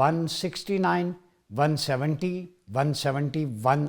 169, 170, 171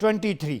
23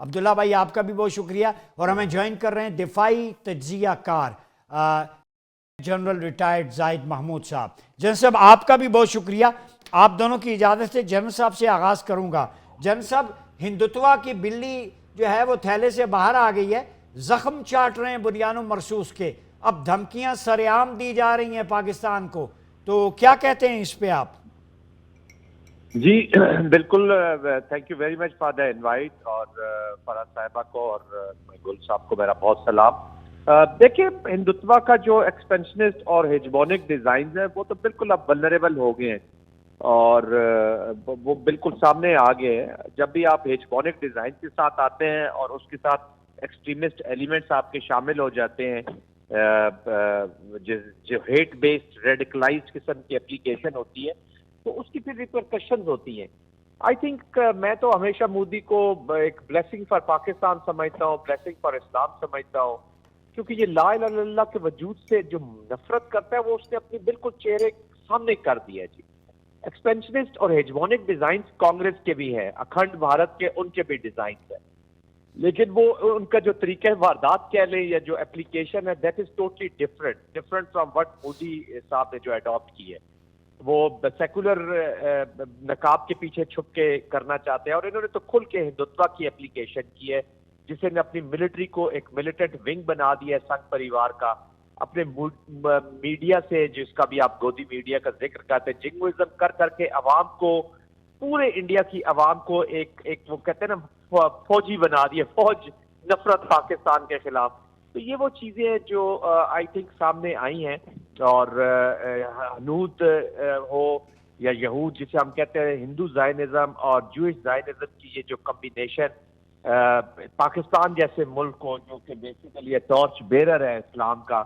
عبداللہ بھائی آپ کا بھی بہت شکریہ. اور ہمیں جوائن کر رہے ہیں دفاعی تجزیہ کار جنرل ریٹائرڈ زاہد محمود صاحب. جنرل صاحب آپ کا بھی بہت شکریہ. آپ دونوں کی اجازت سے جنرل صاحب سے آغاز کروں گا. جنرل صاحب، ہندوتوا کی بلی جو ہے وہ تھیلے سے باہر آ گئی ہے، زخم چاٹ رہے ہیں بنیان و مرصوص کے، اب دھمکیاں سرعام دی جا رہی ہیں پاکستان کو، تو کیا کہتے ہیں اس پہ آپ؟ جی بالکل، thank you very much for the invite, اور فرحت صاحبہ کو اور گل صاحب کو میرا بہت سلام. دیکھیں، ہندوتوا کا جو ایکسپینشنسٹ اور ہیجمونک ڈیزائنز ہیں وہ تو بالکل اب ولنریبل ہو گئے ہیں، اور وہ بالکل سامنے آ گئے ہیں. جب بھی آپ ہیجمونک ڈیزائن کے ساتھ آتے ہیں اور اس کے ساتھ ایکسٹریمسٹ ایلیمنٹس آپ کے شامل ہو جاتے ہیں، جو ہیٹ بیسڈ ریڈیکلائزڈ قسم کی اپلیکیشن ہوتی ہے، تو اس کی پھر ریپرکشنز ہوتی ہیں. آئی تھنک میں تو ہمیشہ مودی کو ایک بلیسنگ فار پاکستان سمجھتا ہوں، بلیسنگ فار اسلام سمجھتا ہوں، کیونکہ یہ لا الہ الا اللہ کے وجود سے جو نفرت کرتا ہے وہ اس نے اپنی بالکل چہرے سامنے کر دیا. جی، ایکسپینشنسٹ اور ہیجمونک ڈیزائنز کانگریس کے بھی ہیں، اکھنڈ بھارت کے ان کے بھی ڈیزائنز ہیں، لیکن وہ ان کا جو طریقہ واردات کہہ لیں یا جو اپلیکیشن ہے، that is totally different from what Modi صاحب نے جو اڈاپٹ کی ہے. وہ سیکولر نقاب کے پیچھے چھپ کے کرنا چاہتے ہیں، اور انہوں نے تو کھل کے ہندوتوا کی اپلیکیشن کی ہے، جسے نے اپنی ملٹری کو ایک ملیٹنٹ ونگ بنا دیا ہے سنگھ پریوار کا. اپنے میڈیا سے، جس کا بھی آپ گودی میڈیا کا ذکر کرتے ہیں، جنگوازم کر کر کے عوام کو، پورے انڈیا کی عوام کو ایک وہ کہتے ہیں نا فوجی بنا دیا، فوج نفرت پاکستان کے خلاف. تو یہ وہ چیزیں ہیں جو آئی تھنک سامنے آئی ہیں. اور ہنود ہو یا یہود جسے ہم کہتے ہیں، ہندو زائنزم اور جوئش زائنزم کی یہ جو کمبینیشن پاکستان جیسے ملک کو، جو کہ بیسیکلی ٹارچ بیرر ہے اسلام کا،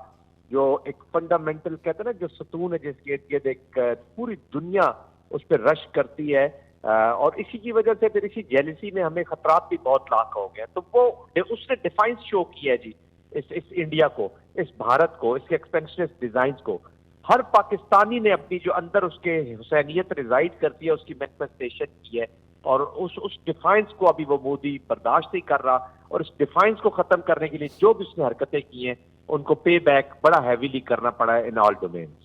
جو ایک فنڈامنٹل کہتے ہیں نا جو ستون ہے جس کے ارد گرد ایک پوری دنیا اس پہ رش کرتی ہے، اور اسی کی وجہ سے پھر اسی جیلسی میں ہمیں خطرات بھی بہت لاحق ہو گئے. تو وہ اس نے ڈیفائنس شو کیا ہے جی اس انڈیا کو، اس بھارت کو، اس کے ایکسپینشنسٹ ڈیزائنز کو. ہر پاکستانی نے اپنی جو اندر اس کے حسینیت ریزائڈ کرتی ہے، اس کی مینیفیسٹیشن کی ہے، اور اس ڈیفائنس کو ابھی وہ مودی برداشت نہیں کر رہا، اور اس ڈیفائنس کو ختم کرنے کے لیے جو بھی اس نے حرکتیں کی ہیں ان کو پے بیک بڑا ہیویلی کرنا پڑا ہے ان آل ڈومینز.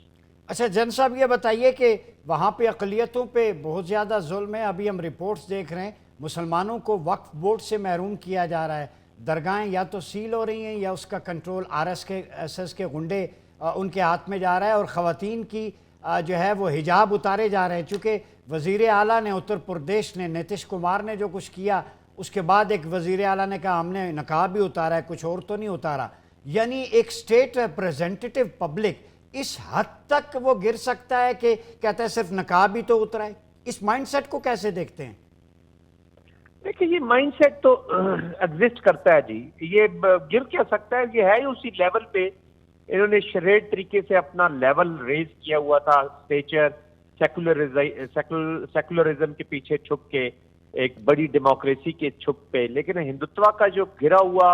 اچھا جن صاحب، یہ بتائیے کہ وہاں پہ اقلیتوں پہ بہت زیادہ ظلم ہے. ابھی ہم رپورٹس دیکھ رہے ہیں، مسلمانوں کو وقف بورڈ سے محروم کیا جا رہا ہے، درگاہیں یا تو سیل ہو رہی ہیں یا اس کا کنٹرول ایس ایس کے گنڈے ان کے ہاتھ میں جا رہا ہے، اور خواتین کی جو ہے وہ حجاب اتارے جا رہے ہیں. چونکہ وزیر اعلیٰ نے اتر پردیش نے نتیش کمار نے جو کچھ کیا، اس کے بعد ایک وزیر اعلیٰ نے کہا ہم نے نقاب بھی اتارا ہے، کچھ اور تو نہیں اتارا. یعنی ایک اسٹیٹ ریپرزینٹیٹیو پبلک اس حد تک وہ گر سکتا ہے کہ کہتا ہے صرف نقاب ہی تو اترا ہے. اس مائنڈ سیٹ کو کیسے دیکھتے ہیں؟ دیکھیں، یہ مائنڈ سیٹ تو ایگزسٹ کرتا ہے جی. یہ گر کیا سکتا ہے، یہ ہے ہی اسی لیول پہ. انہوں نے شریڈ طریقے سے اپنا لیول ریز کیا ہوا تھا، اسٹیچر سیکولرزم کے پیچھے چھپ کے، ایک بڑی ڈیموکریسی کے چھپ پہ. لیکن ہندوتوا کا جو گرا ہوا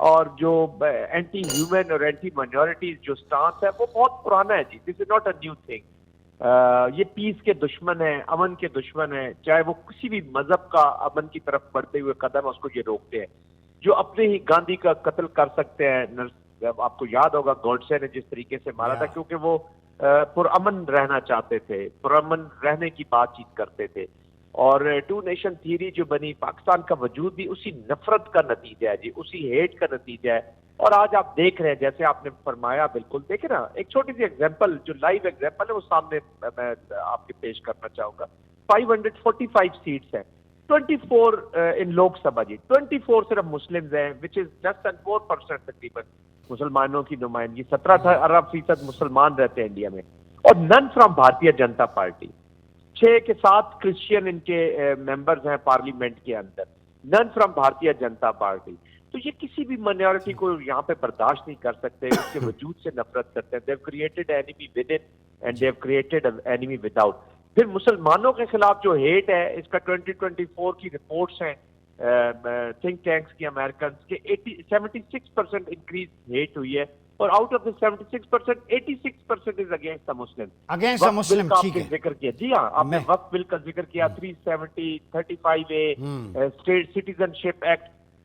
اور جو اینٹی ہیومن اور اینٹی مائنورٹیز جو سٹانس ہے وہ بہت پرانا ہے جی. This is not a new thing. یہ پیس کے دشمن ہیں، امن کے دشمن ہیں، چاہے وہ کسی بھی مذہب کا امن کی طرف بڑھتے ہوئے قدم اس کو یہ روکتے ہیں. جو اپنے ہی گاندھی کا قتل کر سکتے ہیں، آپ کو یاد ہوگا گوڈسے نے جس طریقے سے مارا تھا، کیونکہ وہ پرامن رہنا چاہتے تھے، پرامن رہنے کی بات چیت کرتے تھے. اور ٹو نیشن تھیوری جو بنی، پاکستان کا وجود بھی اسی نفرت کا نتیجہ ہے جی، اسی ہیٹ کا نتیجہ ہے. اور آج آپ دیکھ رہے ہیں، جیسے آپ نے فرمایا، بالکل دیکھیں نا، ایک چھوٹی سی ایگزامپل جو لائیو ایگزامپل ہے وہ سامنے میں آپ کے پیش کرنا چاہوں گا. 545 سیٹس ہیں، 24 ان لوک سبھا جی، 24 صرف مسلمز ہیں، وچ از لیس دین 4% تقریباً مسلمانوں کی نمائندگی. 17% مسلمان رہتے ہیں انڈیا میں، اور نن فرام بھارتیہ جنتا پارٹی. 6 کے 7 کرسچین ان کے ممبرز ہیں پارلیمنٹ کے اندر، نن فرام بھارتیہ جنتا پارٹی. تو یہ کسی بھی مائنورٹی کو یہاں پہ برداشت نہیں کر سکتے، اس کے وجود سے نفرت کرتے ہیں. They've created enemy within and they've created an enemy without. پھر مسلمانوں کے خلاف جو ہیٹ ہے، اس کا 2024 کی رپورٹس ہیں تھنک ٹینکس کی، امریکنز کے، 76% انکریز ہیٹ ہوئی ہے، اور out of the 76%، 86% is against the Muslim. Against the Muslim, ٹھیک ہے. ذکر کیا جی ہاں، آپ نے وقف بل کا ذکر کیا، 370، 35A اسٹیٹ سٹیزن شپ ایکٹ.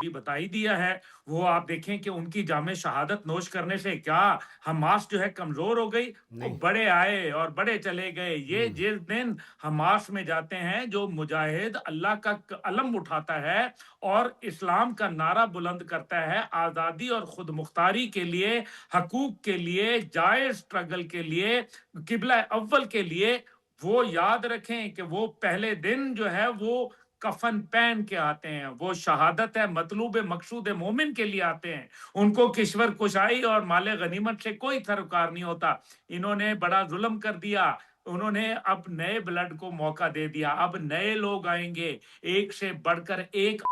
بھی بتا ہی دیا ہے. وہ آپ دیکھیں کہ ان کی جام شہادت نوش کرنے سے کیا حماس جو ہے کمزور ہو گئی؟ وہ نہیں. بڑے آئے اور بڑے چلے گئے. یہ جس دن حماس میں جاتے ہیں جو مجاہد اللہ کا علم اٹھاتا ہے اور اسلام کا نعرہ بلند کرتا ہے آزادی اور خود مختاری کے لیے, حقوق کے لیے, جائز اسٹرگل کے لیے, قبلہ اول کے لیے, وہ یاد رکھیں کہ وہ پہلے دن جو ہے وہ کفن پہن کے آتے ہیں. وہ شہادت ہے مطلوب مقصود مومن کے لیے آتے ہیں. ان کو کشور کشائی اور مال غنیمت سے کوئی سروکار نہیں ہوتا. انہوں نے بڑا ظلم کر دیا. انہوں نے اب نئے بلڈ کو موقع دے دیا. اب نئے لوگ آئیں گے, ایک سے بڑھ کر ایک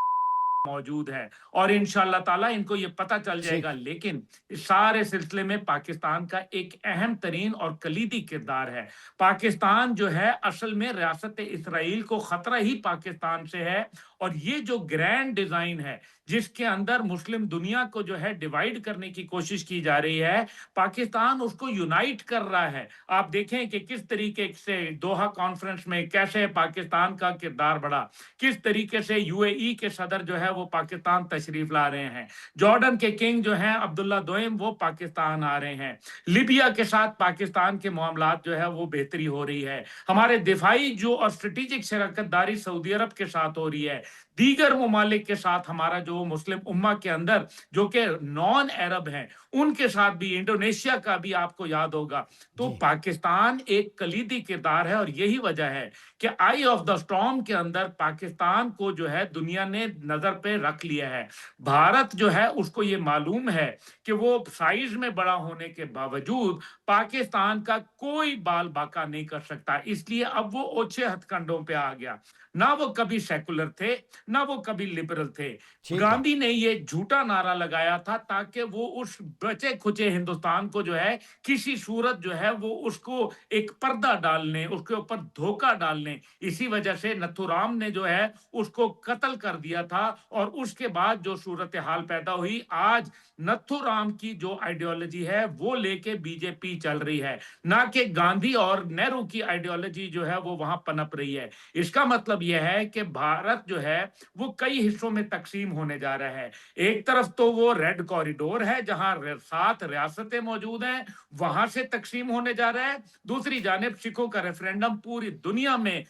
موجود ہے اور انشاءاللہ تعالیٰ ان کو یہ پتہ چل جائے گا. لیکن اس سارے سلسلے میں پاکستان کا ایک اہم ترین اور کلیدی کردار ہے. پاکستان جو ہے اصل میں ریاست اسرائیل کو خطرہ ہی پاکستان سے ہے, اور یہ جو گرینڈ ڈیزائن ہے جس کے اندر مسلم دنیا کو جو ہے ڈیوائیڈ کرنے کی کوشش کی جا رہی ہے, پاکستان اس کو یونائٹ کر رہا ہے. آپ دیکھیں کہ کس طریقے سے دوحہ کانفرنس میں کیسے پاکستان کا کردار بڑھا, کس طریقے سے یو اے ای کے صدر جو ہے وہ پاکستان تشریف لا رہے ہیں, جارڈن کے کنگ جو ہیں عبداللہ دوئم وہ پاکستان آ رہے ہیں, لیبیا کے ساتھ پاکستان کے معاملات جو ہے وہ بہتری ہو رہی ہے, ہمارے دفاعی جو اور اسٹریٹجک شراکت داری سعودی عرب کے ساتھ ہو رہی ہے, دیگر ممالک کے ساتھ ہمارا جو مسلم امہ کے اندر جو کہ نان عرب ہیں ان کے ساتھ بھی, انڈونیشیا کا بھی آپ کو یاد ہوگا. تو پاکستان ایک کلیدی کردار ہے, اور یہی وجہ ہے کہ آئی آف دا اسٹارم کے اندر پاکستان کو جو ہے دنیا نے نظر پہ رکھ لیا ہے. بھارت جو ہے اس کو یہ معلوم ہے کہ وہ سائز میں بڑا ہونے کے باوجود پاکستان کا کوئی بال باکا نہیں کر سکتا. اس لیے اب وہ اوچھے ہتھ کنڈوں پہ آ گیا. نہ وہ کبھی سیکولر تھے, نہ وہ کبھی لبرل تھے. گاندھی نے یہ جھوٹا نعرہ لگایا تھا تاکہ وہ اس بچے کھچے ہندوستان کو جو ہے کسی صورت جو ہے وہ اس کو ایک پردہ ڈالنے, اس کے اوپر دھوکہ ڈالنے. اسی وجہ سے نتھو رام نے جو ہے اس کو قتل کر دیا تھا, اور اس کے بعد جو صورتحال پیدا ہوئی, آج نتھو رام کی جو آئیڈیالوجی ہے وہ لے کے بی جے پی چل رہی ہے, نہ کہ گاندھی اور نہرو کی آئیڈیالوجی جو ہے وہ وہاں پنپ رہی ہے. اس کا مطلب یہ ہے کہ بھارت جو ہے وہ کئی حصوں میں تقسیم ہونے جا رہا ہے. ایک طرف تو وہ ریڈ کوریڈور ہے جہاں 7 ریاستیں موجود ہیں, وہاں سے تقسیم ہونے جا رہا ہے. دوسری جانب سکھوں کا ریفرینڈم پوری دنیا میں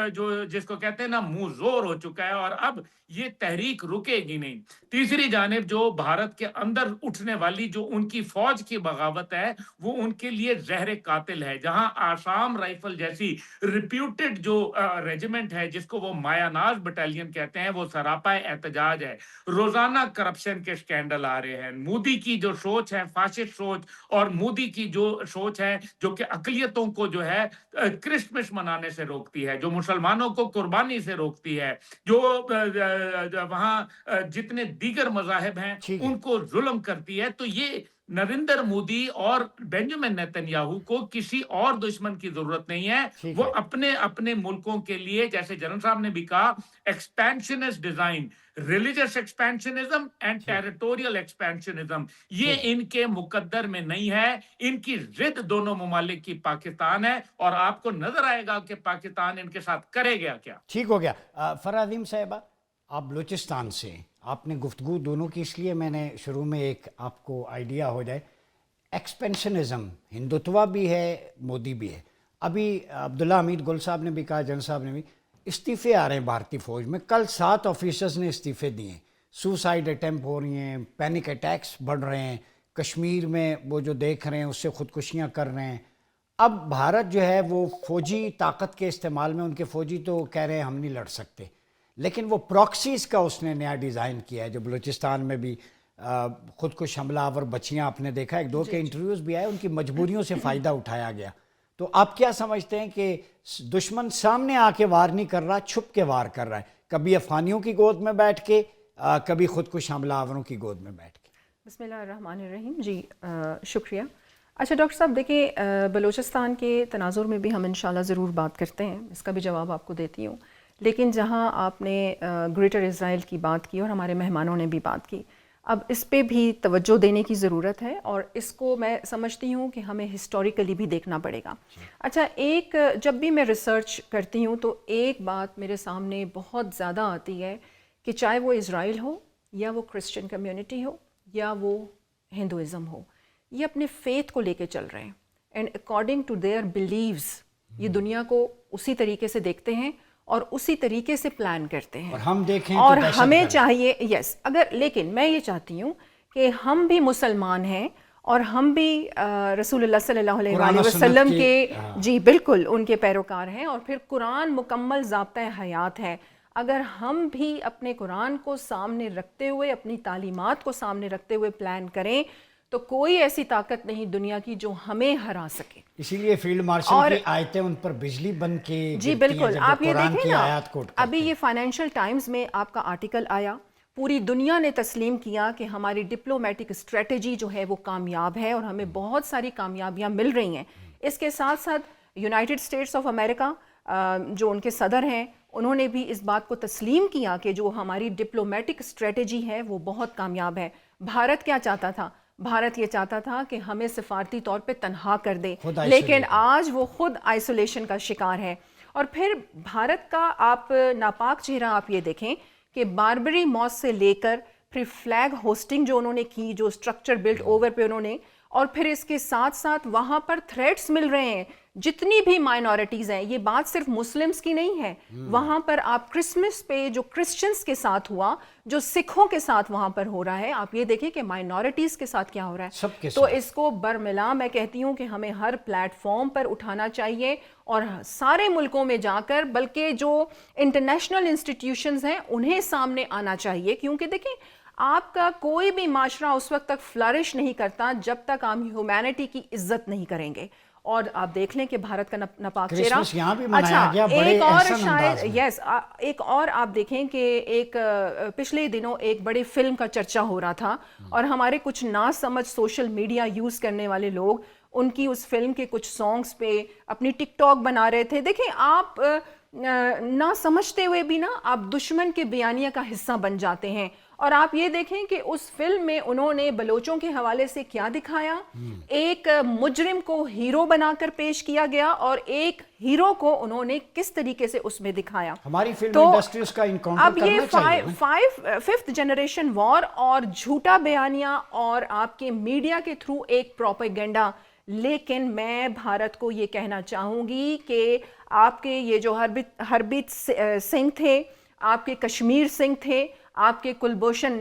جو جس کو کہتے ہیں نا منہ زور ہو چکا ہے, اور اب یہ تحریک رکے گی نہیں. تیسری جانب جو بھارت کے اندر اٹھنے والی جو ان کی فوج کی بغاوت ہے وہ ان کے لیے زہر قاتل ہے. جہاں آسام رائفل جیسی ریپیوٹڈ جو ریجیمنٹ ہے جس کو وہ مایاناز بٹالین کہتے ہیں, وہ سراپا احتجاج ہے. روزانہ کرپشن کے سکینڈل آ رہے ہیں. مودی کی جو سوچ ہے فاشسٹ سوچ, اور مودی کی جو سوچ ہے جو کہ اقلیتوں کو جو ہے کرسمس منانے سے روکتی ہے, جو مسلمانوں کو قربانی سے روکتی ہے, جو وہاں جتنے دیگر مذاہب ہیں ان کو ظلم کرتی ہے. تو یہ نریندر مودی اور بینجامن نیتن یاہو کو کسی اور دشمن کی ضرورت نہیں ہے. وہ اپنے ملکوں کے لیے, جیسے جنرل صاحب نے بھی کہا, expansionist design, religious expansionism and territorial expansionism, یہ ان کے مقدر میں نہیں ہے. ان کی ضد دونوں ممالک کی پاکستان ہے, اور آپ کو نظر آئے گا کہ پاکستان ان کے ساتھ کرے گا کیا. ٹھیک ہو گیا. فرح عظیم صاحبہ, آپ بلوچستان سے, آپ نے گفتگو دونوں کی, اس لیے میں نے شروع میں ایک آپ کو آئیڈیا ہو جائے. ایکسپینشنزم ہندوتوا بھی ہے, مودی بھی ہے. ابھی عبداللہ حمید گل صاحب نے بھی کہا, جن صاحب نے بھی, استعفے آ رہے ہیں بھارتی فوج میں. کل 7 آفیسرز نے استعفے دیے. سوسائڈ اٹیمپ ہو رہی ہیں, پینک اٹیکس بڑھ رہے ہیں, کشمیر میں وہ جو دیکھ رہے ہیں اس سے خودکشیاں کر رہے ہیں. اب بھارت جو ہے وہ فوجی طاقت کے استعمال میں, ان کے فوجی تو کہہ رہے ہیں ہم نہیں لڑ سکتے, لیکن وہ پراکسیز کا اس نے نیا ڈیزائن کیا ہے. جو بلوچستان میں بھی خود کش حملہ آور بچیاں آپ نے دیکھا, 1-2 کے انٹرویوز بھی آئے, ان کی مجبوریوں سے فائدہ اٹھایا گیا. تو آپ کیا سمجھتے ہیں کہ دشمن سامنے آ کے وار نہیں کر رہا, چھپ کے وار کر رہا ہے, کبھی افغانیوں کی گود میں بیٹھ کے, کبھی خود کش حملہ آوروں کی گود میں بیٹھ کے. بسم اللہ الرحمن الرحیم. جی شکریہ. اچھا ڈاکٹر صاحب دیکھیں, بلوچستان کے تناظر میں بھی ہم انشاءاللہ ضرور بات کرتے ہیں, اس کا بھی جواب آپ کو دیتی ہوں. لیکن جہاں آپ نے گریٹر اسرائیل کی بات کی اور ہمارے مہمانوں نے بھی بات کی, اب اس پہ بھی توجہ دینے کی ضرورت ہے, اور اس کو میں سمجھتی ہوں کہ ہمیں ہسٹوریکلی بھی دیکھنا پڑے گا. اچھا, جب بھی میں ریسرچ کرتی ہوں تو ایک بات میرے سامنے بہت زیادہ آتی ہے کہ چاہے وہ اسرائیل ہو یا وہ کرسچن کمیونٹی ہو یا وہ ہندوازم ہو, یہ اپنے فیتھ کو لے کے چل رہے ہیں, and according to their beliefs یہ دنیا کو اسی طریقے سے دیکھتے ہیں اور اسی طریقے سے پلان کرتے ہیں. اور ہم دیکھیں اور ہمیں چاہیے یس اگر, لیکن میں یہ چاہتی ہوں کہ ہم بھی مسلمان ہیں اور ہم بھی رسول اللہ صلی اللہ علیہ وآلہ وسلم کے جی بالکل ان کے پیروکار ہیں, اور پھر قرآن مکمل ضابطۂ حیات ہے. اگر ہم بھی اپنے قرآن کو سامنے رکھتے ہوئے, اپنی تعلیمات کو سامنے رکھتے ہوئے پلان کریں تو کوئی ایسی طاقت نہیں دنیا کی جو ہمیں ہرا سکے. اسی لیے فیلڈ مارشل کی آیتیں ان پر بجلی بن کے جی بالکل, آپ یہ دیکھیں نا, ابھی یہ فائنینشیل ٹائمز میں آپ کا آرٹیکل آیا, پوری دنیا نے تسلیم کیا کہ ہماری ڈپلومیٹک اسٹریٹجی جو ہے وہ کامیاب ہے اور ہمیں بہت ساری کامیابیاں مل رہی ہیں. اس کے ساتھ ساتھ یونائٹڈ اسٹیٹس آف امریکہ جو ان کے صدر ہیں, انہوں نے بھی اس بات کو تسلیم کیا کہ جو ہماری ڈپلومیٹک اسٹریٹجی ہے وہ بہت کامیاب ہے. بھارت کیا چاہتا تھا؟ بھارت یہ چاہتا تھا کہ ہمیں سفارتی طور پہ تنہا کر دے, لیکن آج وہ خود آئسولیشن کا شکار ہے. اور پھر بھارت کا آپ ناپاک چہرہ آپ یہ دیکھیں کہ باربری موس سے لے کر پھر فلیگ ہوسٹنگ جو انہوں نے کی, جو اسٹرکچر بلڈ اوور پہ انہوں نے, اور پھر اس کے ساتھ ساتھ وہاں پر تھریٹس مل رہے ہیں جتنی بھی مائنورٹیز ہیں. یہ بات صرف مسلمز کی نہیں ہے, وہاں پر آپ کرسمس پہ جو کرسچنز کے ساتھ ہوا, جو سکھوں کے ساتھ وہاں پر ہو رہا ہے, آپ یہ دیکھیں کہ مائنورٹیز کے ساتھ کیا ہو رہا ہے. تو اس کو برملا میں کہتی ہوں کہ ہمیں ہر پلیٹ فارم پر اٹھانا چاہیے اور سارے ملکوں میں جا کر, بلکہ جو انٹرنیشنل انسٹیٹیوشنز ہیں انہیں سامنے آنا چاہیے, کیونکہ دیکھیں آپ کا کوئی بھی معاشرہ اس وقت تک فلرش نہیں کرتا جب تک آپ ہیومینٹی کی عزت نہیں کریں گے. اور آپ دیکھ لیں کہ بھارت کا ناپاک چہرہ, اچھا ایک اور شاید یس ایک اور آپ دیکھیں کہ ایک پچھلے دنوں ایک بڑے فلم کا چرچا ہو رہا تھا, اور ہمارے کچھ نا سمجھ سوشل میڈیا یوز کرنے والے لوگ ان کی اس فلم کے کچھ سانگز پہ اپنی ٹک ٹاک بنا رہے تھے. دیکھیں آپ نہ سمجھتے ہوئے بھی نا آپ دشمن کے بیانیہ کا حصہ بن جاتے ہیں. اور آپ یہ دیکھیں کہ اس فلم میں انہوں نے بلوچوں کے حوالے سے کیا دکھایا, ایک مجرم کو ہیرو بنا کر پیش کیا گیا اور ایک ہیرو کو انہوں نے کس طریقے سے اس میں دکھایا. ہماری فلم انڈسٹری اس کا انکاؤنٹر کرنا چاہیے. اب یہ ففتھ جنریشن وار اور جھوٹا بیانیہ اور آپ کے میڈیا کے تھرو ایک پروپیگنڈا. لیکن میں بھارت کو یہ کہنا چاہوں گی کہ آپ کے یہ جو ہربیت سنگھ تھے, آپ کے کشمیر سنگھ تھے, آپ کے کلبھوشن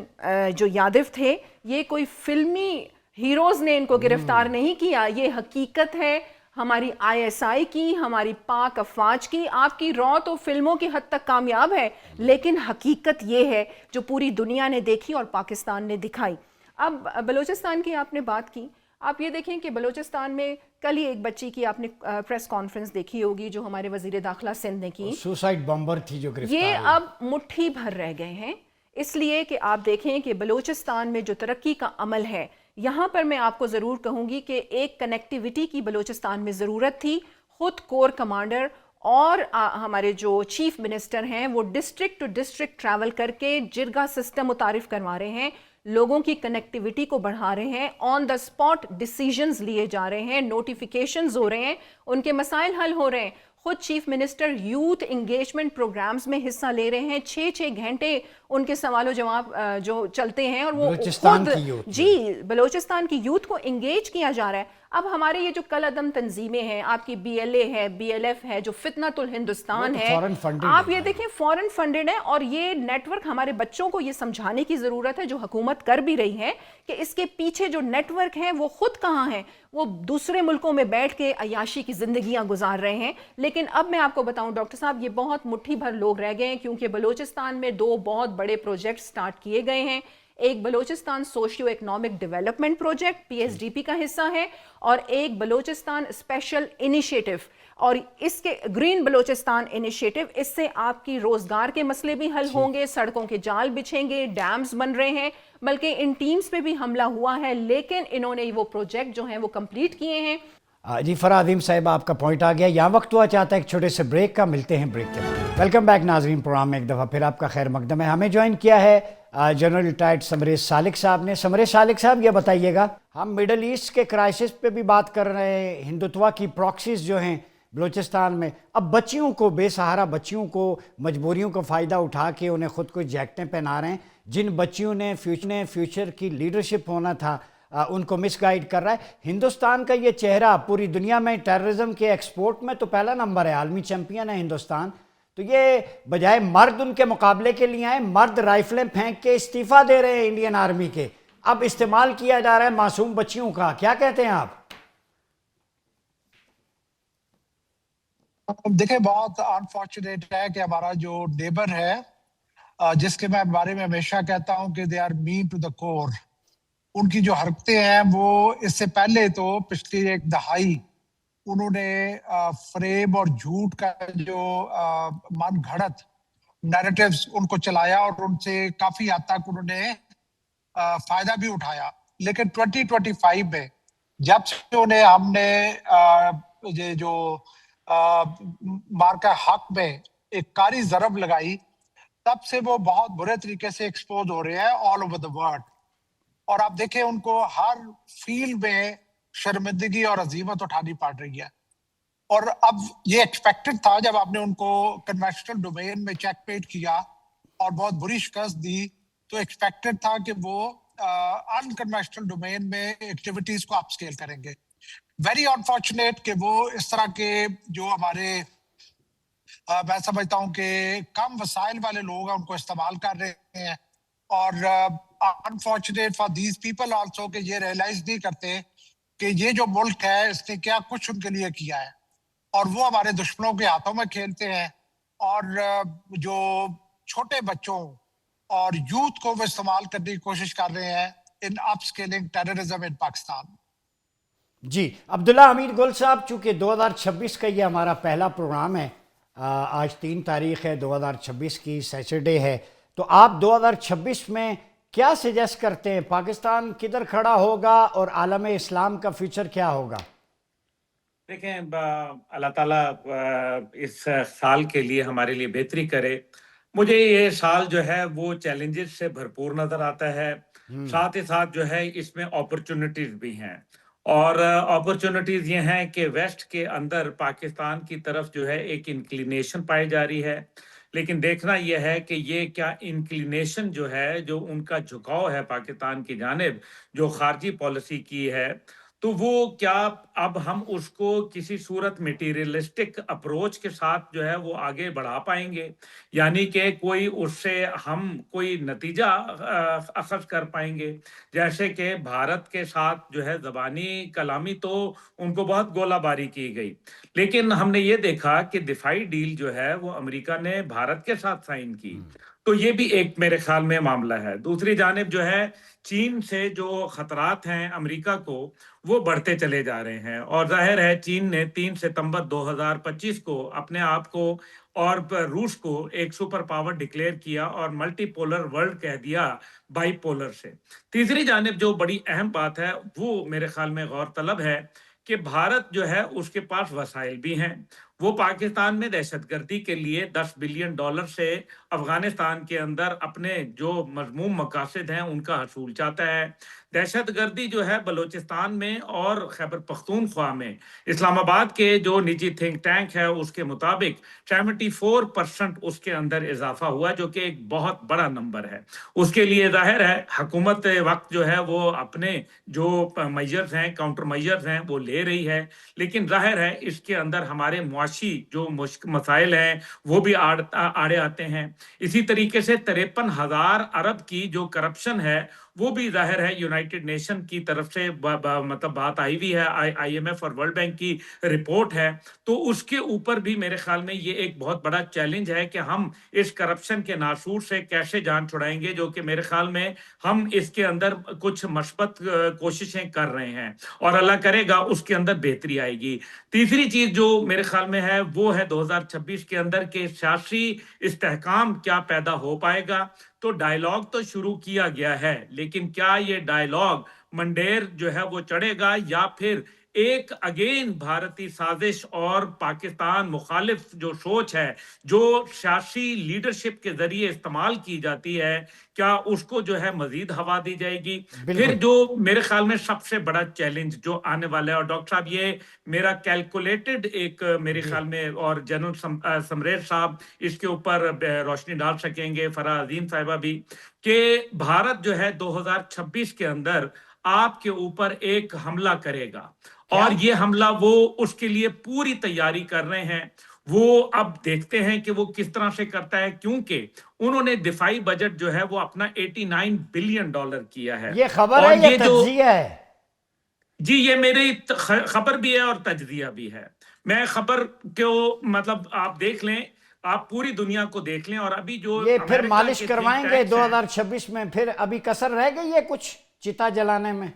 جو یادو تھے, یہ کوئی فلمی ہیروز نے ان کو گرفتار نہیں کیا. یہ حقیقت ہے ہماری ISI کی, ہماری پاک افواج کی. آپ کی رو تو فلموں کی حد تک کامیاب ہے, لیکن حقیقت یہ ہے جو پوری دنیا نے دیکھی اور پاکستان نے دکھائی. اب بلوچستان کی آپ نے بات کی, آپ یہ دیکھیں کہ بلوچستان میں کل ہی ایک بچی کی آپ نے پریس کانفرنس دیکھی ہوگی جو ہمارے وزیر داخلہ سندھ نے کی, سوسائڈ بمبر تھی جو گرفتار. یہ اب مٹھی بھر رہ گئے ہیں, اس لیے کہ آپ دیکھیں کہ بلوچستان میں جو ترقی کا عمل ہے, یہاں پر میں آپ کو ضرور کہوں گی کہ ایک کنیکٹیوٹی کی بلوچستان میں ضرورت تھی. خود کور کمانڈر اور ہمارے جو چیف منسٹر ہیں وہ ڈسٹرکٹ ٹو ڈسٹرکٹ ٹریول کر کے جرگا سسٹم متعارف کروا رہے ہیں, لوگوں کی کنیکٹیوٹی کو بڑھا رہے ہیں, آن دا اسپاٹ ڈیسیجنز لیے جا رہے ہیں, نوٹیفیکیشنز ہو رہے ہیں, ان کے مسائل حل ہو رہے ہیں. خود chief minister youth engagement programs میں حصہ لے رہے ہیں, 6 گھنٹے ان کے سوال و جواب جو چلتے ہیں, اور وہ خود جی بلوچستان کی یوتھ کو انگیج کیا جا رہا ہے. اب ہمارے یہ جو کل عدم تنظیمیں ہیں, آپ کی BLA ہے, BLF ہے, جو فتنۃ الہندوستان ہے, آپ یہ دیکھیں فورن فنڈڈ ہے, اور یہ نیٹ ورک ہمارے بچوں کو یہ سمجھانے کی ضرورت ہے, جو حکومت کر بھی رہی ہے, کہ اس کے پیچھے جو نیٹ ورک ہیں وہ خود کہاں ہیں, وہ دوسرے ملکوں میں بیٹھ کے عیاشی کی زندگیاں گزار رہے ہیں. لیکن اب میں آپ کو بتاؤں ڈاکٹر صاحب, یہ بہت مٹھی بھر لوگ رہ گئے ہیں, کیونکہ بلوچستان میں 2 بہت بڑے پروجیکٹ سٹارٹ کیے گئے ہیں. ایک Balochistan socio economic development project PSDP کا حصہ ہے, اور ایک بلوچستان اسپیشل انیشیٹو, اور اس کے گرین بلوچستان انیشیٹو. اس سے آپ کی روزگار کے مسئلے بھی حل ہوں گے, سڑکوں کے جال بچھیں گے, ڈیمز بن رہے ہیں, بلکہ ان ٹیمز پہ بھی حملہ ہوا ہے, لیکن انہوں نے وہ پروجیکٹ جو ہیں وہ کمپلیٹ کیے ہیں. جی فرح عظیم صاحب, آپ کا پوائنٹ آ گیا. یہاں وقت ہوا چاہتا ہے ایک چھوٹے سے بریک کا, ملتے ہیں بریک کے بعد. ویلکم بیک ناظرین, پروگرام میں ایک دفعہ پھر آپ کا خیر مقدم ہے. ہمیں جوائن کیا ہے جنرل ریٹائرڈ سمریش سالک صاحب نے. سمریش سالک صاحب, یہ بتائیے گا, ہم مڈل ایسٹ کے کرائسس پہ بھی بات کر رہے ہیں, ہندوتوا کی پراکسیز جو ہیں بلوچستان میں اب بچیوں کو، بے سہارا بچیوں کو مجبوریوں کا فائدہ اٹھا کے انہیں خود کو جیکٹیں پہنا رہے ہیں. جن بچیوں نے فیوچر کی لیڈرشپ ہونا تھا ان کو مس گائیڈ کر رہا ہے. ہندوستان کا یہ چہرہ پوری دنیا میں ٹیررزم کے ایکسپورٹ میں تو پہلا نمبر ہے، عالمی چیمپئن ہے ہندوستان. تو یہ بجائے مرد ان کے مقابلے کے لیے آئے، مرد رائفلیں پھینک کے استعفیٰ دے رہے ہیں انڈین آرمی کے. اب استعمال کیا جا رہا ہے معصوم بچیوں کا. کیا کہتے ہیں آپ؟ دیکھیں، بہت انفارچونیٹ ہے کہ ہمارا جو نیبر ہے، جس کے میں بارے میں ہمیشہ کہتا ہوں کہ they are main to the کور، ان کی جو حرکتیں ہیں وہ اس سے پہلے تو پچھلی ایک دہائی انہوں نے فریب اور جھوٹ کا جو من گھڑت نیریٹیوز ان کو چلایا اور ان سے کافی حد تک انہوں نے فائدہ بھی اٹھایا. لیکن 2025 میں جب سے انہیں ہم نے یہ جو مارکہ حق میں ایک کاری ضرب لگائی، تب سے وہ بہت برے طریقے سے ایکسپوز ہو رہے ہیں آل اوور دا ورلڈ. اور آپ دیکھیں ان کو ہر فیلڈ میں شرمندگی اور عزیمت اٹھانی پڑ رہی ہے. اور اب یہ ایکسپیکٹڈ تھا جب آپ نے ان کو کنوینشنل ڈومین میں چیک پیٹ کیا اور بہت بری شکست دی، تو ایکسپیکٹڈ تھا کہ وہ ان کنوینشنل ڈومین میں ایکٹیویٹیز کو اپ سکیل کریں گے. ویری انفارچونیٹ کہ وہ اس طرح کے جو ہمارے میں سمجھتا ہوں کہ کم وسائل والے لوگ ہیں ان کو استعمال کر رہے ہیں. اور unfortunate for these people also کہ یہ ریئلائز نہیں کرتے کہ یہ جو ملک ہے اس نے کیا کچھ ان کے لیے کیا ہے، اور وہ ہمارے دشمنوں کے ہاتھوں میں کھیلتے ہیں. اور جو چھوٹے بچوں اور یوتھ کو وہ استعمال کرنے کی کوشش کر رہے ہیں ان اپ سکیلنگ ٹیررزم ان پاکستان. جی عبداللہ حمید گل صاحب، چونکہ 2026 کا یہ ہمارا پہلا پروگرام ہے، آج 3 تاریخ ہے 2026 کی، سیچرڈے ہے، تو آپ 2026 میں کیا سجیسٹ کرتے ہیں؟ پاکستان کدھر کھڑا ہوگا اور عالم اسلام کا فیوچر کیا ہوگا؟ دیکھیں، اللہ تعالیٰ اس سال کے لیے ہمارے لیے بہتری کرے. مجھے یہ سال جو ہے وہ چیلنجز سے بھرپور نظر آتا ہے، ساتھ ہی ساتھ جو ہے اس میں اپرچونٹیز بھی ہیں. اور اپرچونٹیز یہ ہیں کہ ویسٹ کے اندر پاکستان کی طرف جو ہے ایک انکلینیشن پائی جا رہی ہے، لیکن دیکھنا یہ ہے کہ یہ کیا انکلینیشن جو ہے، جو ان کا جھکاؤ ہے پاکستان کی جانب جو خارجی پالیسی کی ہے، تو وہ کیا اب ہم اس کو کسی صورت میٹیریلسٹک اپروچ کے ساتھ جو ہے وہ آگے بڑھا پائیں گے، یعنی کہ کوئی اس سے ہم کوئی نتیجہ اخذ کر پائیں گے. جیسے کہ بھارت کے ساتھ جو ہے زبانی کلامی تو ان کو بہت گولہ باری کی گئی، لیکن ہم نے یہ دیکھا کہ دفاعی ڈیل جو ہے وہ امریکہ نے بھارت کے ساتھ سائن کی، تو یہ بھی ایک میرے خیال میں معاملہ ہے. دوسری جانب جو ہے چین سے جو خطرات ہیں امریکہ کو وہ بڑھتے چلے جا رہے ہیں، اور ظاہر ہے چین نے 3 ستمبر 2025 کو اپنے آپ کو اور روس کو ایک سپر پاور ڈکلیئر کیا اور ملٹی پولر ورلڈ کہہ دیا بائی پولر سے. تیسری جانب جو بڑی اہم بات ہے وہ میرے خیال میں غور طلب ہے کہ بھارت جو ہے اس کے پاس وسائل بھی ہیں. وہ پاکستان میں دہشت گردی کے لیے $10 بلین سے افغانستان کے اندر اپنے جو مذموم مقاصد ہیں ان کا حصول چاہتا ہے. دہشت گردی جو ہے بلوچستان میں اور خیبر پختونخوا میں، اسلام آباد کے جو نجی تھنک ٹینک ہے اس کے مطابق 74% اس کے اندر اضافہ ہوا، جو کہ ایک بہت بڑا نمبر ہے. اس کے لیے ظاہر ہے حکومت وقت جو ہے وہ اپنے جو میجرز ہیں، کاؤنٹر میجرز ہیں وہ لے رہی ہے، لیکن ظاہر ہے اس کے اندر ہمارے معاشی جو مسائل ہیں وہ بھی آڑے آتے ہیں. اسی طریقے سے 53,000 ارب کی جو کرپشن ہے وہ بھی ظاہر ہے یونائٹڈ نیشن کی طرف سے مطلب بات آئی ہوئی ہے، آئی ایم ایف اور ورلڈ بینک کی رپورٹ ہے. تو اس کے اوپر بھی میرے خیال میں یہ ایک بہت بڑا چیلنج ہے کہ ہم اس کرپشن کے ناسور سے کیسے جان چھڑائیں گے، جو کہ میرے خیال میں ہم اس کے اندر کچھ مثبت کوششیں کر رہے ہیں اور اللہ کرے گا اس کے اندر بہتری آئے گی. تیسری چیز جو میرے خیال میں ہے وہ ہے 2026 کے اندر کہ سیاسی استحکام کیا پیدا ہو پائے گا. تو ڈائیلاگ تو شروع کیا گیا ہے، لیکن کیا یہ ڈائیلاگ منڈیر جو ہے وہ چڑھے گا یا پھر ایک اگین بھارتی سازش اور پاکستان مخالف جو سوچ ہے جو سیاسی لیڈرشپ کے ذریعے استعمال کی جاتی ہے، کیا اس کو جو ہے مزید ہوا دی جائے گی؟ پھر جو میرے خیال میں سب سے بڑا چیلنج جو آنے والا ہے، اور ڈاکٹر صاحب یہ میرا کیلکولیٹڈ ایک میرے خیال میں، اور جنرل سمریش صاحب اس کے اوپر روشنی ڈال سکیں گے، فرح عظیم صاحبہ بھی، کہ بھارت جو ہے 2026 کے اندر آپ کے اوپر ایک حملہ کرے گا، اور یہ حملہ وہ اس کے لیے پوری تیاری کر رہے ہیں۔ وہ اب دیکھتے ہیں کہ وہ کس طرح سے کرتا ہے، کیونکہ انہوں نے دفاعی بجٹ جو ہے وہ اپنا $89 بلین کیا ہے۔ یہ خبر ہے یا تجزیہ ہے؟ جی یہ میری خبر بھی ہے اور تجزیہ بھی ہے۔ میں خبر کو مطلب آپ دیکھ لیں، آپ پوری دنیا کو دیکھ لیں، اور ابھی جو یہ پھر مالش کروائیں گے 2026 میں، پھر ابھی کسر رہ گئی ہے کچھ چتا جلانے میں؟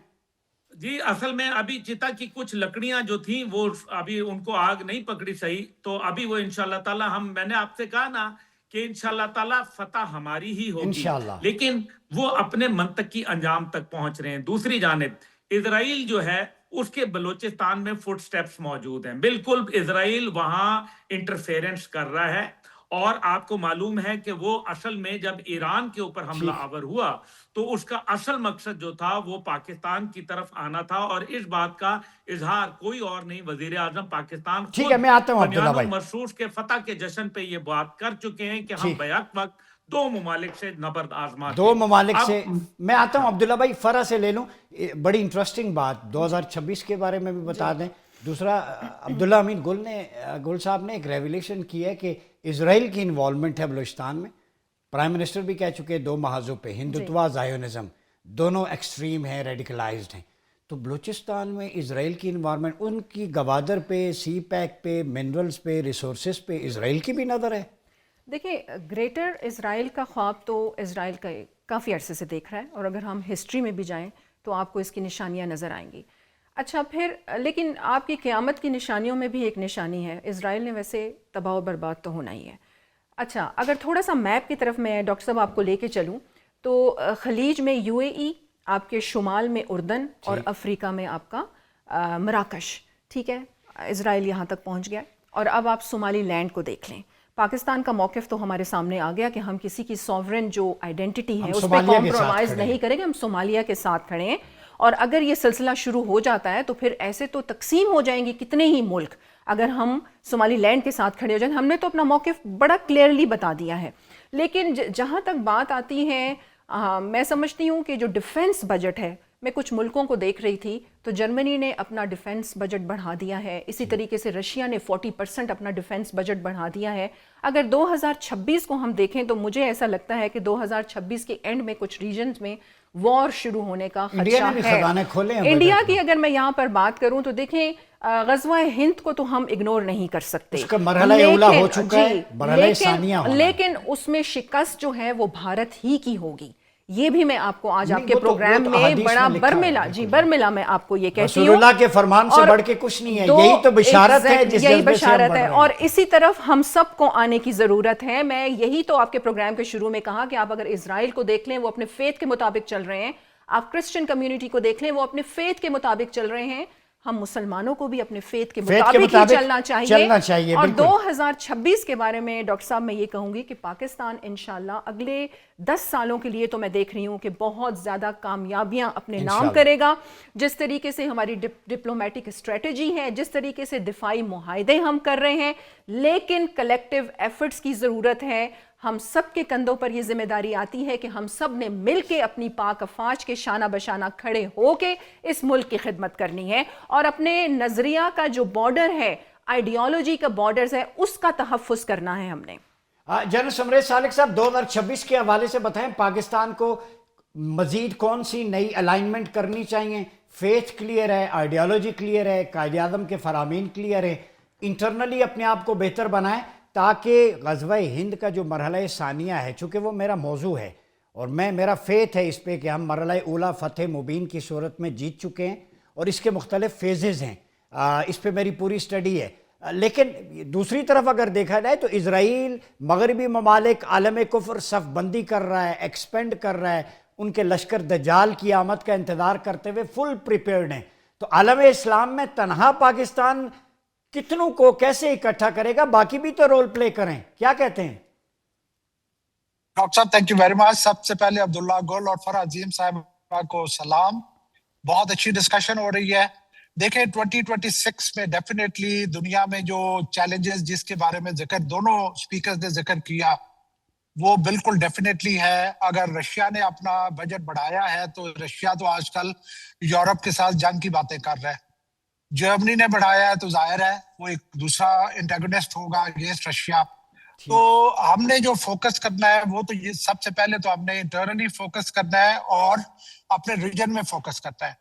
جی اصل میں ابھی چتا کی کچھ لکڑیاں جو تھیں وہ ابھی ان کو آگ نہیں پکڑی صحیح، تو ابھی وہ انشاءاللہ تعالی میں نے آپ سے کہا نا کہ انشاءاللہ تعالی فتح ہماری ہی ہوگی، انشاءاللہ۔ لیکن وہ اپنے منطقی انجام تک پہنچ رہے ہیں۔ دوسری جانب اسرائیل جو ہے اس کے بلوچستان میں فٹ سٹیپس موجود ہیں، بالکل اسرائیل وہاں انٹرفیرنس کر رہا ہے، اور آپ کو معلوم ہے کہ وہ اصل میں جب ایران کے اوپر حملہ آور ہوا تو اس کا اصل مقصد جو تھا وہ پاکستان کی طرف آنا تھا، اور اس بات کا اظہار کوئی اور نہیں، وزیر اعظم پاکستان ٹھیک ہے، میں آتا ہوں عبداللہ بھائی۔ مرسوس کے فتح کے جشن پہ یہ بات کر چکے ہیں کہ ہم بیک وقت دو ممالک سے نبرد آزما، دو ممالک سے۔ میں آتا ہوں عبداللہ بھائی، فرح سے لے لوں، بڑی انٹرسٹنگ بات 2026 کے بارے میں بھی بتا دیں۔ دوسرا، عبداللہ امین گل صاحب نے ایک ریولیشن کی ہے کہ اسرائیل کی انوالومنٹ ہے بلوچستان میں، پرائم منسٹر بھی کہہ چکے دو محاذوں پہ، ہندوتوا، زائونزم، دونوں ایکسٹریم ہیں، ریڈیکلائزڈ ہیں۔ تو بلوچستان میں اسرائیل کی انوائرمنٹ، ان کی گوادر پہ، سی پیک پہ، منرلز پہ، ریسورسز پہ اسرائیل کی بھی نظر ہے؟ دیکھیں، گریٹر اسرائیل کا خواب تو اسرائیل کا کافی عرصے سے دیکھ رہا ہے، اور اگر ہم ہسٹری میں بھی جائیں تو آپ کو اس کی نشانیاں نظر آئیں گی۔ اچھا پھر لیکن آپ کی قیامت کی نشانیوں میں بھی ایک نشانی ہے، اسرائیل نے ویسے تباہ و برباد تو ہونا ہی ہے۔ اچھا اگر تھوڑا سا میپ کی طرف میں ڈاکٹر صاحب آپ کو لے کے چلوں تو خلیج میں UAE، آپ کے شمال میں اردن، اور افریقہ میں آپ کا مراکش، ٹھیک ہے، اسرائیل یہاں تک پہنچ گیا۔ اور اب آپ صومالی لینڈ کو دیکھ لیں، پاکستان کا موقف تو ہمارے سامنے آ گیا کہ ہم کسی کی سوورن جو آئیڈینٹی ہے اس پہ کمپرومائز نہیں کریں گے، ہم صومالیہ کے ساتھ کھڑے ہیں۔ اور اگر یہ سلسلہ شروع ہو جاتا ہے تو پھر ایسے تو تقسیم ہو جائیں گے کتنے ہی ملک اگر ہم صومالی لینڈ کے ساتھ کھڑے ہو جائیں۔ ہم نے تو اپنا موقف بڑا کلیئرلی بتا دیا ہے، لیکن جہاں تک بات آتی ہے، میں سمجھتی ہوں کہ جو ڈیفنس بجٹ ہے، میں کچھ ملکوں کو دیکھ رہی تھی تو جرمنی نے اپنا ڈیفنس بجٹ بڑھا دیا ہے، اسی طریقے سے رشیا نے 40% اپنا ڈیفنس بجٹ بڑھا دیا ہے۔ اگر 2026 کو ہم دیکھیں تو مجھے ایسا لگتا ہے کہ 2026 کے اینڈ میں کچھ ریجنز میں وار شروع ہونے کا خدشہ ہے۔ انڈیا کی اگر میں یہاں پر بات کروں تو دیکھیں، غزوہ ہند کو تو ہم اگنور نہیں کر سکتے، اس کا مرحلہ اولا ہو چکا ہے، مرحلہ ثانیہ ہونا، لیکن اس میں شکست جو ہے وہ بھارت ہی کی ہوگی۔ یہ بھی میں آپ کو آج آپ کے پروگرام میں بڑا برملا میں آپ کو یہ کہتی ہوں، رسول اللہ کے فرمان سے بڑھ کے کچھ نہیں ہے، یہی تو بشارت ہے، یہی بشارت ہے۔ اور اسی طرف ہم سب کو آنے کی ضرورت ہے۔ میں یہی تو آپ کے پروگرام کے شروع میں کہا کہ آپ اگر اسرائیل کو دیکھ لیں وہ اپنے فیتھ کے مطابق چل رہے ہیں، آپ کرسچن کمیونٹی کو دیکھ لیں وہ اپنے فیتھ کے مطابق چل رہے ہیں، ہم مسلمانوں کو بھی اپنے فیتھ کے مطابق ہی چلنا چاہیے۔ اور 2026 کے بارے میں ڈاکٹر صاحب میں یہ کہوں گی کہ پاکستان انشاءاللہ اگلے 10 سالوں کے لیے تو میں دیکھ رہی ہوں کہ بہت زیادہ کامیابیاں اپنے نام کرے گا۔ جس طریقے سے ہماری ڈپلومیٹک اسٹریٹجی ہے، جس طریقے سے دفاعی معاہدے ہم کر رہے ہیں، لیکن کلیکٹیو ایفرٹس کی ضرورت ہے۔ ہم سب کے کندھوں پر یہ ذمہ داری آتی ہے کہ ہم سب نے مل کے اپنی پاک افواج کے شانہ بشانہ کھڑے ہو کے اس ملک کی خدمت کرنی ہے، اور اپنے نظریہ کا جو بارڈر ہے، آئیڈیالوجی کا بارڈرز ہے، اس کا تحفظ کرنا ہے ہم نے۔ جنرل سمریش سالک صاحب، 2026 کے حوالے سے بتائیں، پاکستان کو مزید کون سی نئی الائنمنٹ کرنی چاہیے؟ فیتھ کلیئر ہے، آئیڈیالوجی کلیئر ہے، قائد اعظم کے فرامین کلیئر ہے، انٹرنلی اپنے آپ کو بہتر بنائیں تاکہ غزوہ ہند کا جو مرحلہ ثانیہ ہے، چونکہ وہ میرا موضوع ہے اور میرا فیتھ ہے اس پہ کہ ہم مرحلہ اولا فتح مبین کی صورت میں جیت چکے ہیں، اور اس کے مختلف فیزز ہیں، اس پہ میری پوری سٹڈی ہے۔ لیکن دوسری طرف اگر دیکھا جائے تو اسرائیل مغربی ممالک عالم کفر صف بندی کر رہا ہے، ایکسپینڈ کر رہا ہے، ان کے لشکر دجال کی آمد کا انتظار کرتے ہوئے فل پریپیئرڈ ہیں۔ تو عالم اسلام میں تنہا پاکستان کتنوں کو کیسے اکٹھا کرے گا؟ باقی بھی تو رول پلے کریں، کیا کہتے ہیں؟ ڈاکٹر صاحب تھینک یو ویری مچ. سب سے پہلے عبداللہ گل اور فرح عظیم صاحبہ کو سلام. بہت اچھی ڈسکشن ہو رہی ہے. دیکھیں 2026 میں ڈیفینیٹلی دنیا میں جو چیلنجز جس کے بارے میں دونوں اسپیکرز نے ذکر کیا وہ بالکل ڈیفینیٹلی ہے. اگر رشیا نے اپنا بجٹ بڑھایا ہے تو رشیا تو آج کل یورپ کے ساتھ جنگ کی باتیں کر رہا ہے. جرمنی نے بڑھایا ہے تو ظاہر ہے وہ ایک دوسرا انٹیگونسٹ ہوگا اگینسٹ رشیا. تو ہم نے جو فوکس کرنا ہے وہ تو یہ سب سے پہلے تو ہم نے انٹرنلی فوکس کرنا ہے اور اپنے ریجن میں فوکس کرنا ہے.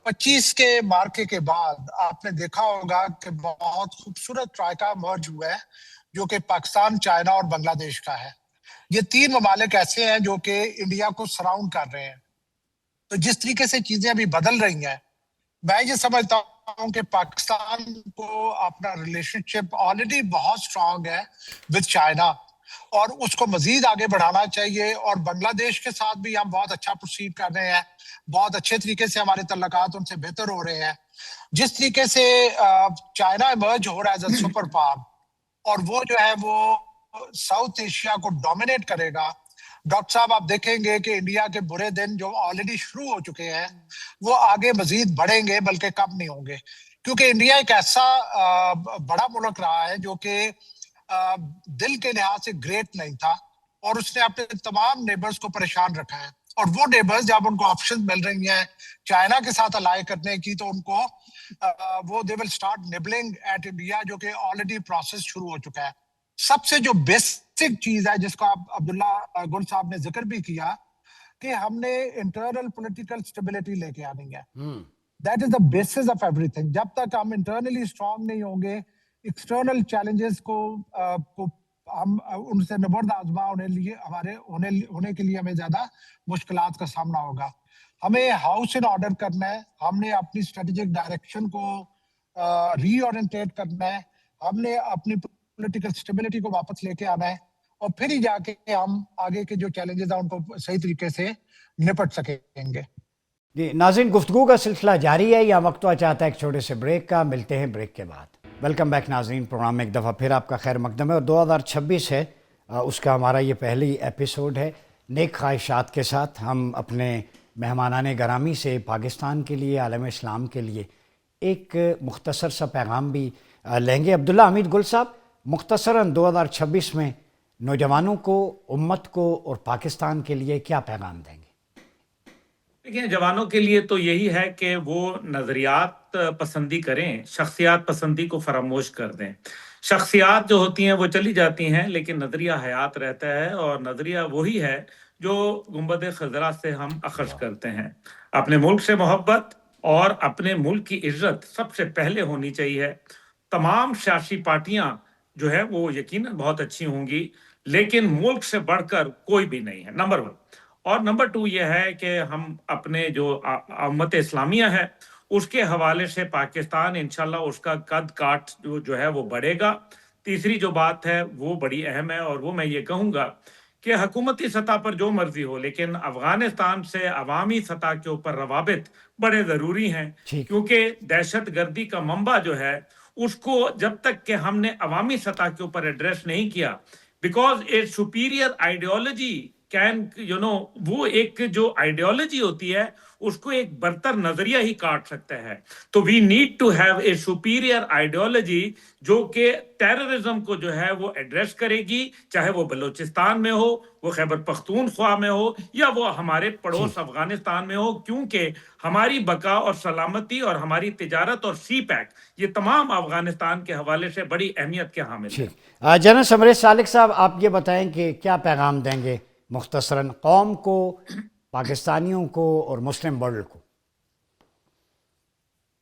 25 کے مارکے کے بعد آپ نے دیکھا ہوگا کہ بہت خوبصورت ٹرائکا مرج ہوا ہے جو کہ پاکستان، چائنا اور بنگلہ دیش کا ہے. یہ 3 ممالک ایسے ہیں جو کہ انڈیا کو سراؤنڈ کر رہے ہیں. تو جس طریقے سے چیزیں ابھی بدل رہی ہیں میں یہ سمجھتا ہوں کہ پاکستان کو اپنا ریلیشن شپ آلریڈی بہت اسٹرانگ ہے وتھ چائنا اور اس کو مزید آگے بڑھانا چاہیے. اور بنگلہ دیش کے ساتھ بھی ہم بہت اچھا پروسیڈ کر رہے ہیں. بہت اچھے طریقے سے ہمارے تعلقات ان سے بہتر ہو رہے ہیں. جس طریقے سے چائنا ایمرج ہو رہا ہے ایز اے سپر پاور اور وہ جو ہے وہ ساؤتھ ایشیا کو ڈومینیٹ کرے گا. ڈاکٹر صاحب آپ دیکھیں گے کہ انڈیا کے برے دن جو آلریڈی شروع ہو چکے ہیں وہ آگے مزید بڑھیں گے بلکہ کم نہیں ہوں گے. کیونکہ انڈیا ایک ایسا بڑا ملک رہا ہے جو کہ دل کے لحاظ سے گریٹ نہیں تھا اور اس نے اپنے تمام نیبرز کو پریشان رکھا ہے. اور وہ نیبرز جب ان کو آپشن مل رہی ہیں چائنا کے ساتھ الائی کرنے کی تو ان کو وہ دے ول اسٹارٹ نیبلنگ ایٹ انڈیا جو کہ آلریڈی پروسیس شروع ہو چکا ہے. سب سے جو بیسک چیز ہے جس کو آپ عبداللہ گل صاحب نے ذکر بھی کیا کہ ہم نے انٹرنل پولیٹیکل اسٹیبلٹی لے کے آنی ہے. That is the basis of every thing. جب تک ہم انٹرنلی اسٹرانگ نہیں ہوں گے ایکسٹرنل چیلنجز کو ہم ان سے نبرد آزما ہونے کے لیے ہمیں زیادہ مشکلات کا سامنا ہوگا. ہمیں ہاؤس ان آرڈر کرنا ہے. ہم نے اپنی اسٹریٹجک ڈائریکشن کو ری اورینٹیٹ کرنا ہے. ہم نے اپنی پولیٹیکل اسٹیبلٹی کو واپس لے کے آنا ہے اور پھر ہی جا کے ہم آگے کے جو چیلنجز ہیں ان کو صحیح طریقے سے نپٹ سکیں گے. جی ناظرین، گفتگو کا سلسلہ جاری ہے. یا وقت چاہتا ہے ایک چھوٹے سے بریک کا. ملتے ہیں بریک کے بعد. ویلکم بیک ناظرین. پروگرام میں ایک دفعہ پھر آپ کا خیر مقدم ہے. اور 2026 ہے اس کا ہمارا یہ پہلی ایپیسوڈ ہے. نیک خواہشات کے ساتھ ہم اپنے مہمانان گرامی سے پاکستان کے لیے، عالم اسلام کے لیے ایک مختصر سا پیغام بھی لیں گے. عبداللہ حمید گل صاحب، مختصراً 2026 میں نوجوانوں کو، امت کو اور پاکستان کے لیے کیا پیغام دیں گے؟ دیکھیں، جوانوں کے لیے تو یہی ہے کہ وہ نظریات پسندی کریں، شخصیات پسندی کو فراموش کر دیں. شخصیات جو ہوتی ہیں وہ چلی جاتی ہیں لیکن نظریہ حیات رہتا ہے اور نظریہ وہی ہے جو گنبد خضرا سے ہم اخذ کرتے ہیں. اپنے ملک سے محبت اور اپنے ملک کی عزت سب سے پہلے ہونی چاہیے. تمام سیاسی پارٹیاں جو ہے وہ یقیناً بہت اچھی ہوں گی لیکن ملک سے بڑھ کر کوئی بھی نہیں ہے، نمبر 1. اور نمبر 2 یہ ہے کہ ہم اپنے جو امت اسلامیہ ہے اس کے حوالے سے پاکستان انشاءاللہ اس کا قد کاٹ جو ہے وہ بڑھے گا. تیسری جو بات ہے وہ بڑی اہم ہے اور وہ میں یہ کہوں گا کہ حکومتی سطح پر جو مرضی ہو لیکن افغانستان سے عوامی سطح کے اوپر روابط بڑے ضروری ہیں. کیونکہ دہشت گردی کا منبع جو ہے اس کو جب تک کہ ہم نے عوامی سطح کے اوپر ایڈریس نہیں کیا، بیکاز اے سپیریئر آئیڈیالوجی وہ ایک جو آئیڈیالوجی ہوتی ہے اس کو ایک برتر نظریہ ہی کاٹ سکتا ہے. تو we need to have a superior ideology جو کہ ٹیررزم کو جو ہے وہ ایڈریس کرے گی، چاہے وہ بلوچستان میں ہو، وہ خیبر پختونخوا میں ہو یا وہ ہمارے پڑوس افغانستان میں ہو. کیونکہ ہماری بقا اور سلامتی اور ہماری تجارت اور سی پیک یہ تمام افغانستان کے حوالے سے بڑی اہمیت کے حامل ہیں. جنرل سمریش سالک صاحب، آپ یہ بتائیں کہ کیا پیغام دیں گے مختصراً قوم کو، پاکستانیوں کو اور مسلم ورلڈ کو؟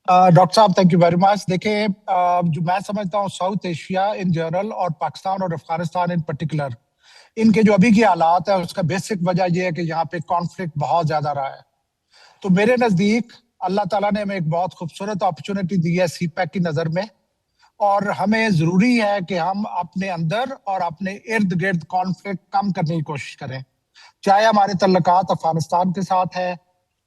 ڈاکٹر صاحب تھینک یو ویری مچ. دیکھیں جو میں سمجھتا ہوں ساؤتھ ایشیا ان جنرل اور پاکستان اور افغانستان ان پرٹیکولر ان کے جو ابھی کی حالات ہے اس کا بیسک وجہ یہ ہے کہ یہاں پہ کانفلکٹ بہت زیادہ رہا ہے. تو میرے نزدیک اللہ تعالیٰ نے ہمیں ایک بہت خوبصورت اپرچونٹی دی ہے سی پیک کی نظر میں اور ہمیں ضروری ہے کہ ہم اپنے اندر اور اپنے ارد گرد کانفلکٹ کم کرنے کی کوشش کریں. چاہے ہمارے تعلقات افغانستان کے ساتھ ہے،